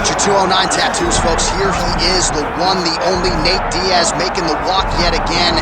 out your 209 tattoos, folks. Here he is, the one, the only Nate Diaz, making the walk yet again.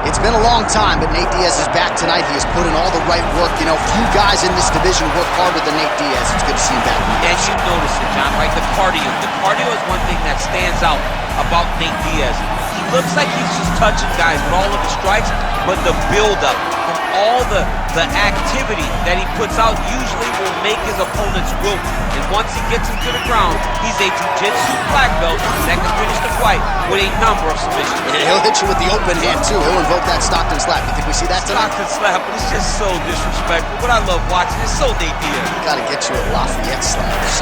It's been a long time, but Nate Diaz is back tonight. He has put in all the right work. You know, few guys in this division work harder than Nate Diaz. It's good to see him back. And you notice it, John, right? The cardio. The cardio is one thing that stands out about Nate Diaz. He looks like he's just touching guys with all of the strikes, but the build-up from all the activity that he puts out usually will make his opponents wilt. And once he gets him to the ground, he's a jiu-jitsu black belt that can finish the fight with a number of submissions. Yeah, he'll hit you with the open hand, too. He'll invoke that Stockton slap. You think we see that tonight? Stockton slap, but it's just so disrespectful. But I love watching it. It's so Nate Diaz. Gotta get you a Lafayette slaps.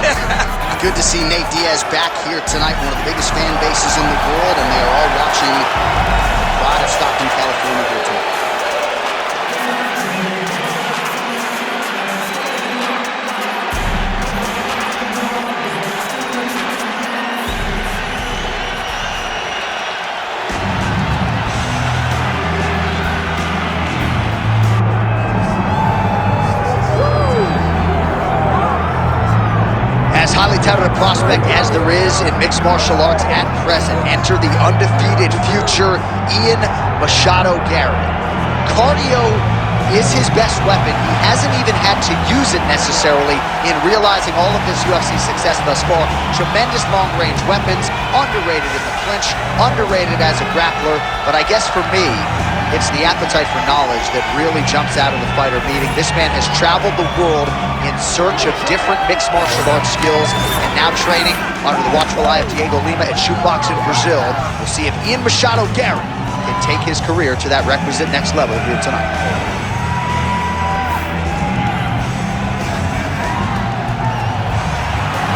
Good to see Nate Diaz back here tonight, one of the biggest fan bases in the world, and they are all watching the pride of Stockton, California here tonight. Highly touted a prospect as there is in mixed martial arts at present. Enter the undefeated future Ian Machado Garry. Cardio is his best weapon. He hasn't even had to use it necessarily in realizing all of his UFC success thus far. Tremendous long-range weapons, underrated in the clinch, underrated as a grappler, but I guess for me, it's the appetite for knowledge that really jumps out of the fighter meeting. This man has traveled the world in search of different mixed martial arts skills and now training under the watchful eye of Diego Lima at Shootbox in Brazil. We'll see if Ian Machado Garry can take his career to that requisite next level here tonight.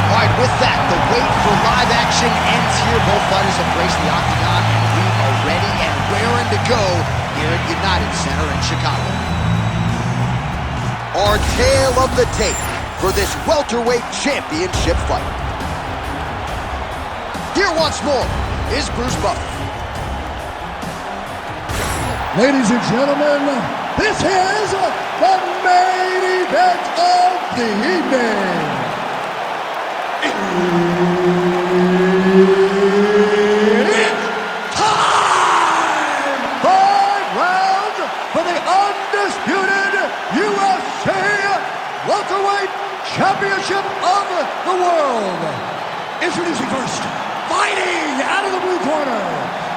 All right, with that, the wait for live action ends here. Both fighters have graced the octagon, and we are ready and raring to go here at United Center in Chicago. Our tale of the tape for this welterweight championship fight. Here once more is Bruce Buffer. Ladies and gentlemen, this is the main event of the evening. It's time! 5 rounds for the undisputed UFC welterweight championship of the world. Introducing first, fighting out of the blue corner,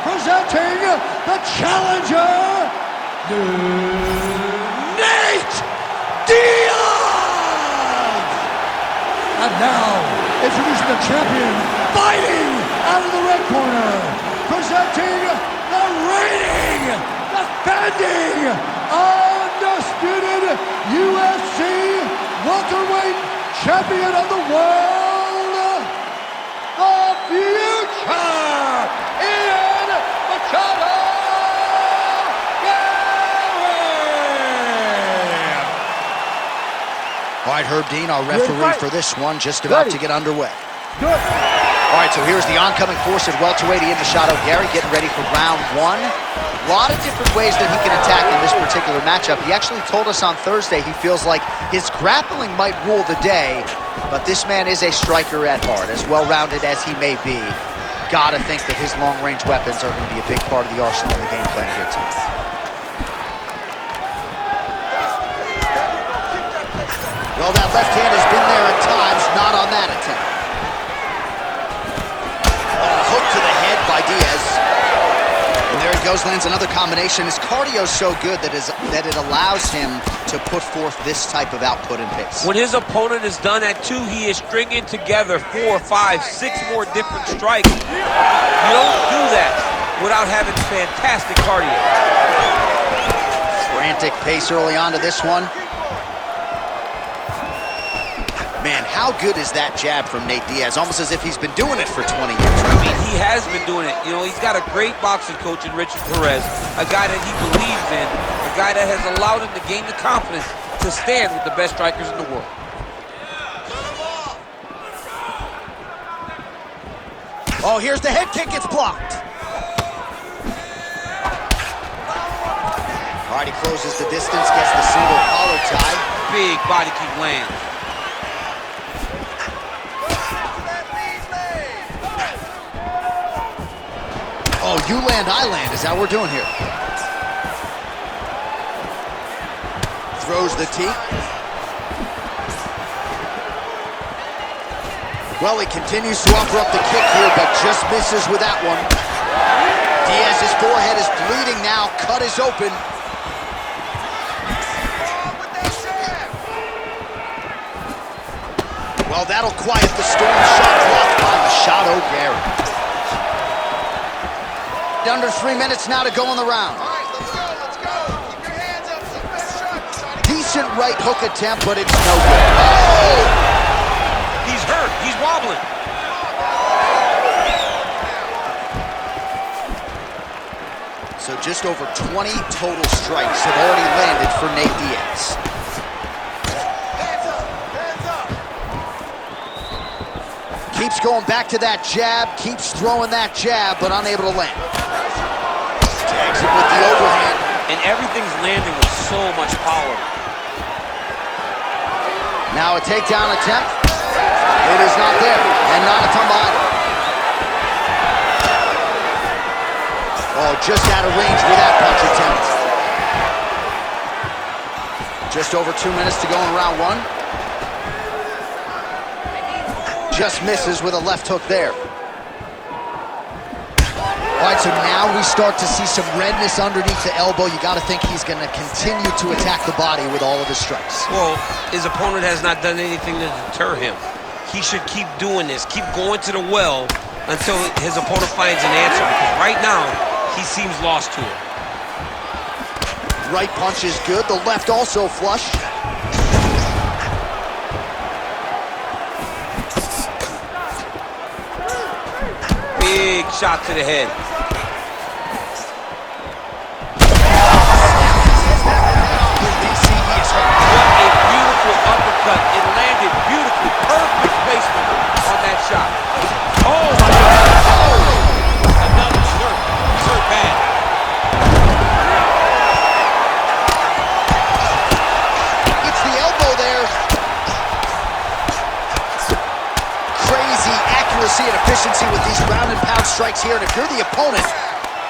presenting the challenger, Nate Diaz! And now, introducing the champion, fighting out of the red corner, presenting the reigning, defending, undisputed UFC welterweight champion of the world, the future, Ian Machado Garry! All right, Herb Dean, our referee for this one, just about to get underway. Good. All right, so here's the oncoming force at welterweight, Ian Machado Garry, getting ready for round one. A lot of different ways that he can attack in this particular matchup. He actually told us on Thursday he feels like his grappling might rule the day, but this man is a striker at heart. As well-rounded as he may be, gotta think that his long-range weapons are going to be a big part of the arsenal of the game plan here tonight. Well, that left hand has been there at times, not on that attempt. Hook to the head by Diaz. And there he goes, lands another combination. His cardio is so good that it allows him to put forth this type of output and pace. When his opponent is done at 2, he is stringing together 4, 5, 6 more different strikes. You don't do that without having fantastic cardio. Frantic pace early on to this one. Man, how good is that jab from Nate Diaz? Almost as if he's been doing it for 20 years. I mean, he has been doing it. You know, he's got a great boxing coach in Richard Perez, a guy that he believes in, a guy that has allowed him to gain the confidence to stand with the best strikers in the world. Oh, here's the head kick. It's blocked. All right, he closes the distance, gets the single collar tie. Big body kick lands. Oh, you land, I land. Is that what we're doing here? Throws the tee. Well, he continues to offer up the kick here, but just misses with that one. Diaz's forehead is bleeding now. Cut is open. Well, that'll quiet the storm. Shot blocked by Machado Garry. Under 3 minutes now to go in the round. All right, let's go, let's go. Keep your hands up. It's the best shot. Decent right hook attempt, but it's no good. Oh! He's hurt. He's wobbling. So just over 20 total strikes have already landed for Nate Diaz. Hands up, hands up. Keeps going back to that jab, keeps throwing that jab, but unable to land. Tags it with the overhand. And everything's landing with so much power. Now a takedown attempt. It is not there, and not a tumble either. Oh, just out of range with that punch attempt. Just over 2 minutes to go in round one. Just misses with a left hook there. All right, so now we start to see some redness underneath the elbow. You got to think he's going to continue to attack the body with all of his strikes. Well, his opponent has not done anything to deter him. He should keep doing this, keep going to the well until his opponent finds an answer, because right now, he seems lost to it. Right punch is good, the left also flush. Big shot to the head. What a beautiful uppercut. It landed beautifully. Perfect placement on that shot. Oh, my God. Oh. Another hurt. He's hurt bad. It's the elbow there. Crazy accuracy and efficiency with these ground and pound strikes here. And if you're the opponent,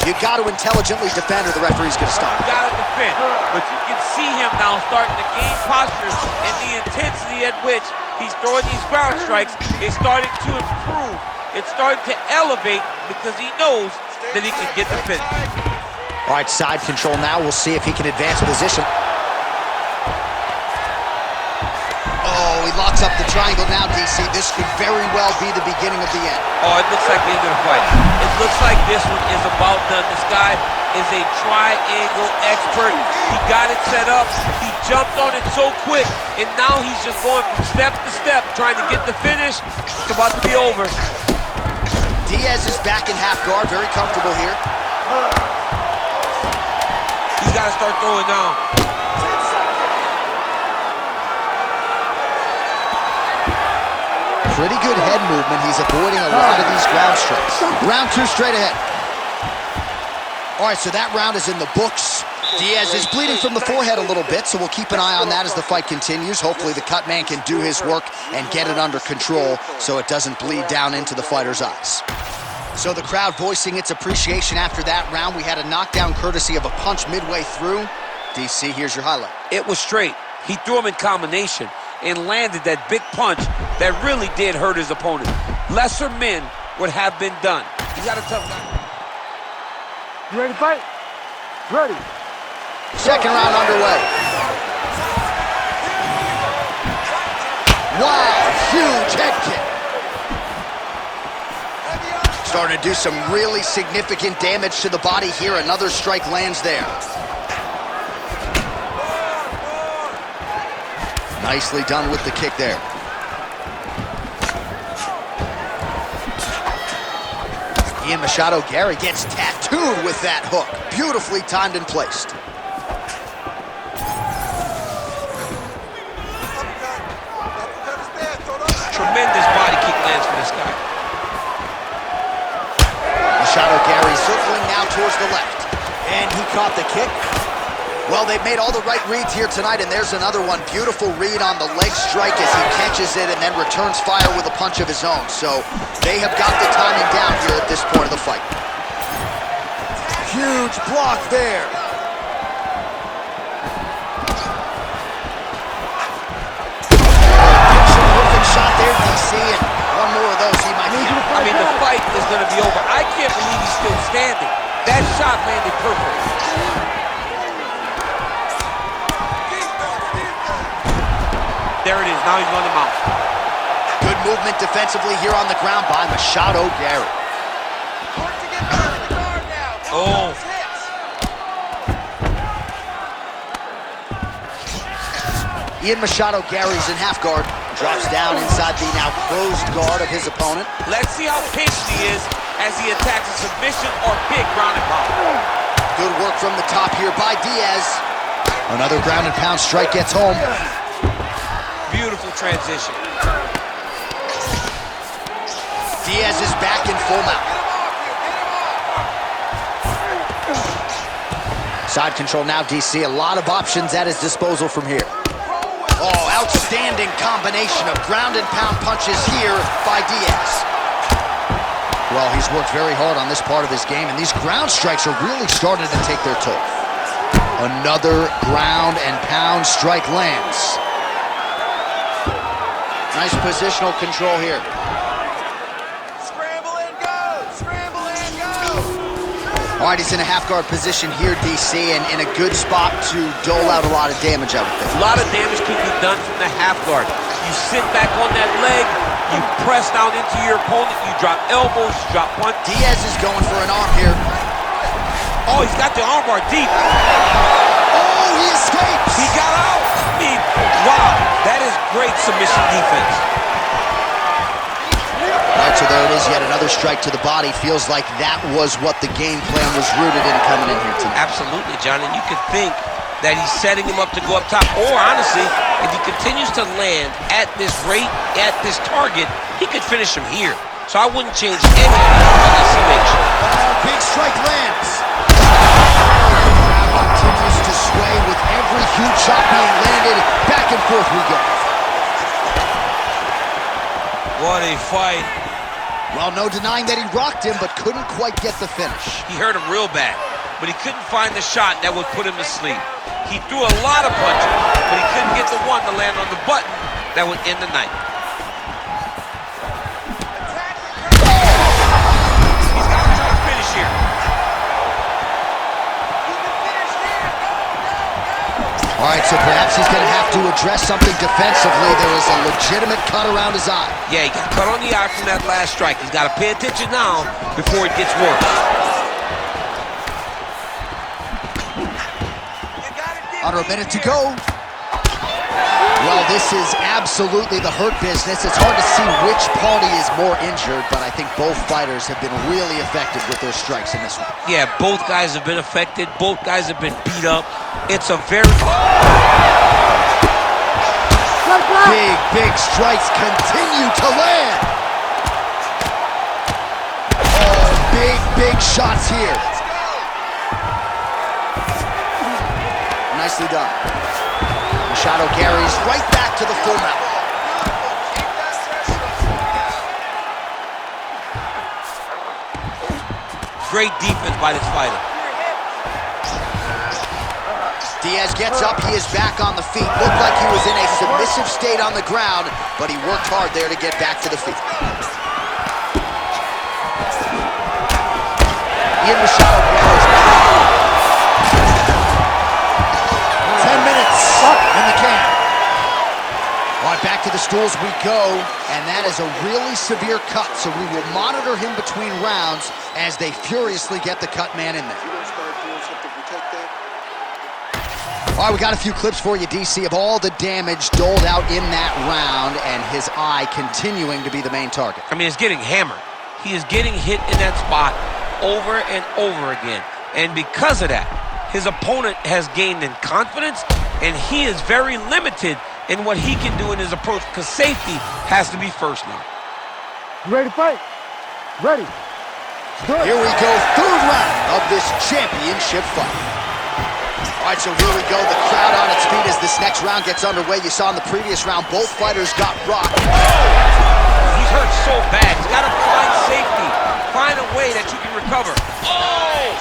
you got to intelligently defend or the referee's going to stop. You got to defend. But you can see him now starting to gain posture, and the intensity at which he's throwing these ground strikes is starting to improve. It's starting to elevate because he knows that he can get the finish. All right, side control now. We'll see if he can advance position. Oh, he locks up the triangle now, DC. This could very well be the beginning of the end. Oh, it looks like the end of the fight. It looks like this one is about done. This guy is a triangle expert. He got it set up. He jumped on it so quick, and now he's just going from step to step, trying to get the finish. It's about to be over. Diaz is back in half guard, very comfortable here. He's got to start throwing now. Pretty good head movement. He's avoiding a lot of these ground strikes. Round two straight ahead. All right, so that round is in the books. Diaz is bleeding from the forehead a little bit, so we'll keep an eye on that as the fight continues. Hopefully the cut man can do his work and get it under control so it doesn't bleed down into the fighter's eyes. So the crowd voicing its appreciation after that round. We had a knockdown courtesy of a punch midway through. DC, here's your highlight. It was straight. He threw him in combination and landed that big punch that really did hurt his opponent. Lesser men would have been done. He got a tough guy. You ready to fight? Ready. Second round underway. Wow, huge head kick. Starting to do some really significant damage to the body here. Another strike lands there. Nicely done with the kick there. Ian Machado Garry gets tattooed with that hook. Beautifully timed and placed. Tremendous body kick lands for this guy. Machado Garry circling now towards the left. And he caught the kick. Well, they've made all the right reads here tonight, and there's another one. Beautiful read on the leg strike as he catches it and then returns fire with a punch of his own. So they have got the timing down here at this point of the fight. Huge block there. Perfect shot there, DC, and one more of those he might get. I mean, the fight is going to be over. I can't believe he's still standing. That shot landed perfect. There it is. Now he's on the mount. Good movement defensively here on the ground by Machado Garry. Oh. Ian Machado Garry's in half guard. Drops down inside the now closed guard of his opponent. Let's see how patient he is as he attacks a submission or big ground and pound. Good work from the top here by Diaz. Another ground and pound strike gets home. Beautiful transition. Diaz is back in full mount. Side control now, DC. A lot of options at his disposal from here. Oh, outstanding combination of ground and pound punches here by Diaz. Well, he's worked very hard on this part of his game, and these ground strikes are really starting to take their toll. Another ground and pound strike lands. Nice positional control here. Scramble and go! Scramble and go! All right, he's in a half-guard position here, DC, and in a good spot to dole out a lot of damage, I would think. A lot of damage can be done from the half guard. You sit back on that leg, you press down into your opponent, you drop elbows, you drop punch. Diaz is going for an arm here. Oh, he's got the arm bar deep. Oh, he escapes! He got out. I mean, wow, that is great submission defense. All right, so there it is, yet another strike to the body. Feels like that was what the game plan was rooted in coming in here tonight. Absolutely, John, and you could think that he's setting him up to go up top. Or, honestly, if he continues to land at this rate, at this target, he could finish him here. So I wouldn't change anything unless he makes sure. Big strike lands. Crowd continues to sway with every huge shot being landed. Back and forth we go. What a fight. Well, no denying that he rocked him, but couldn't quite get the finish. He hurt him real bad, but he couldn't find the shot that would put him to sleep. He threw a lot of punches, but he couldn't get the one to land on the button that would end the night. He's got to try to finish here. All right, so perhaps he's going to have to address something defensively. There is a legitimate cut around his eye. Yeah, he got cut on the eye from that last strike. He's got to pay attention now before it gets worse. Under a minute to go. Well, this is absolutely the hurt business. It's hard to see which party is more injured, but I think both fighters have been really effective with their strikes in this one. Yeah, both guys have been affected. Both guys have been beat up. It's a very... Big strikes continue to land. Oh, big shots here. Nicely done. Machado Garry's right back to the full mount. Great defense by this fighter. Diaz gets up, he is back on the feet. Looked like he was in a submissive state on the ground, but he worked hard there to get back to the feet. Ian Machado Garry's back. 10 minutes in the can. All right, back to the stools we go, and that is a really severe cut, so we will monitor him between rounds as they furiously get the cut man in there. All right, we got a few clips for you, DC, of all the damage doled out in that round, and his eye continuing to be the main target. I mean, he's getting hammered. He is getting hit in that spot over and over again. And because of that, his opponent has gained in confidence, and he is very limited in what he can do in his approach, because safety has to be first now. You ready to fight? Ready. Here we go, third round of this championship fight. All right, so here we go, the crowd on its feet as this next round gets underway. You saw in the previous round, both fighters got rocked. He's hurt so bad. He's got to find safety. Find a way that you can recover. Oh!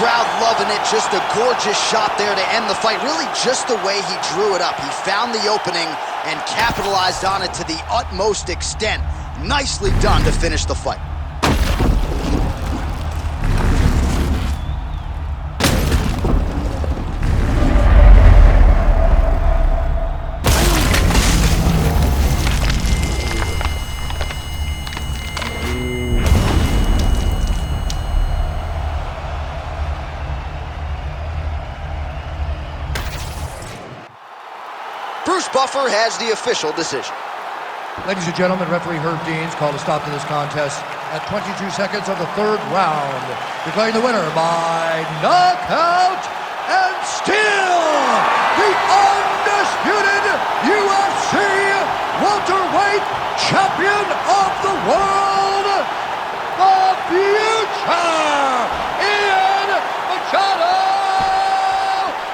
crowd loving it. Just a gorgeous shot there to end the fight. Really just the way he drew it up. He found the opening and capitalized on it to the utmost extent. Nicely done to finish the fight. Bruce Buffer has the official decision. Ladies and gentlemen, referee Herb Deans called a stop to this contest at 22 seconds of the third round, declaring the winner by knockout and still the undisputed UFC welterweight champion of the world, the future Ian Machado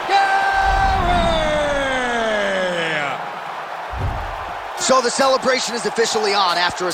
Garry. So the celebration is officially on after a